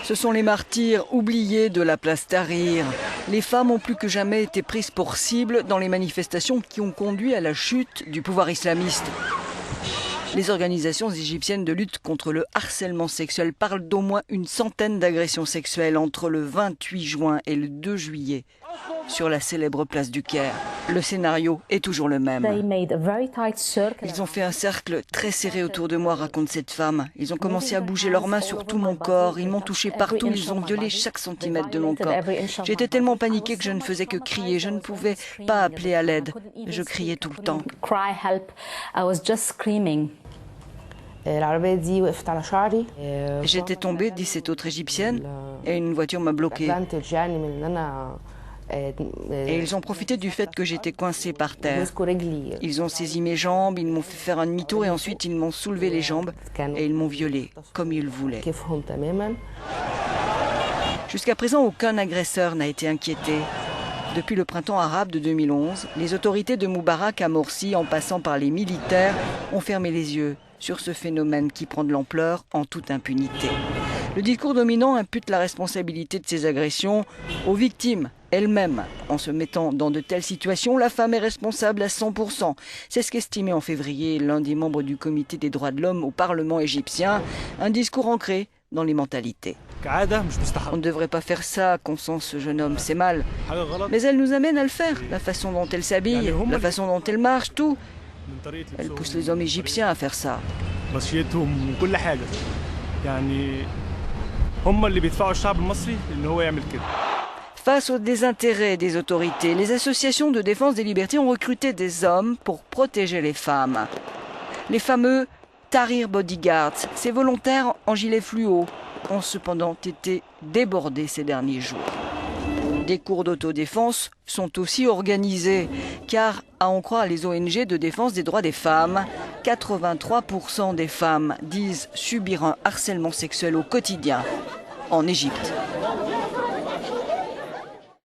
Ce sont les martyrs oubliés de la place Tahrir. Les femmes ont plus que jamais été prises pour cible dans les manifestations qui ont conduit à la chute du pouvoir islamiste. Les organisations égyptiennes de lutte contre le harcèlement sexuel parlent d'au moins une centaine d'agressions sexuelles entre le 28 juin et le 2 juillet sur la célèbre place du Caire. Le scénario est toujours le même. Ils ont fait un cercle très serré autour de moi, raconte cette femme. Ils ont commencé à bouger leurs mains sur tout mon corps. Ils m'ont touché partout. Ils ont violé chaque centimètre de mon corps. J'étais tellement paniquée que je ne faisais que crier. Je ne pouvais pas appeler à l'aide. Je criais tout le temps. J'étais tombée, dit cette autre égyptienne, et une voiture m'a bloquée. Et ils ont profité du fait que j'étais coincée par terre. Ils ont saisi mes jambes, ils m'ont fait faire un demi-tour et ensuite ils m'ont soulevé les jambes et ils m'ont violée comme ils le voulaient. Jusqu'à présent, aucun agresseur n'a été inquiété. Depuis le printemps arabe de 2011, les autorités de Moubarak à Morsi, en passant par les militaires, ont fermé les yeux sur ce phénomène qui prend de l'ampleur en toute impunité. Le discours dominant impute la responsabilité de ces agressions aux victimes elles-mêmes. En se mettant dans de telles situations, la femme est responsable à 100%. C'est ce qu'estimait en février l'un des membres du comité des droits de l'homme au Parlement égyptien, un discours ancré dans les mentalités. On ne devrait pas faire ça, consent ce jeune homme, c'est mal. Mais elle nous amène à le faire, la façon dont elle s'habille, la façon dont elle marche, tout. Elle pousse les hommes égyptiens à faire ça. Face au désintérêt des autorités, les associations de défense des libertés ont recruté des hommes pour protéger les femmes. Les fameux Tahrir Bodyguards, ces volontaires en gilet fluo, ont cependant été débordés ces derniers jours. Des cours d'autodéfense sont aussi organisés, car, à en croire les ONG de défense des droits des femmes, 83% des femmes disent subir un harcèlement sexuel au quotidien en Égypte.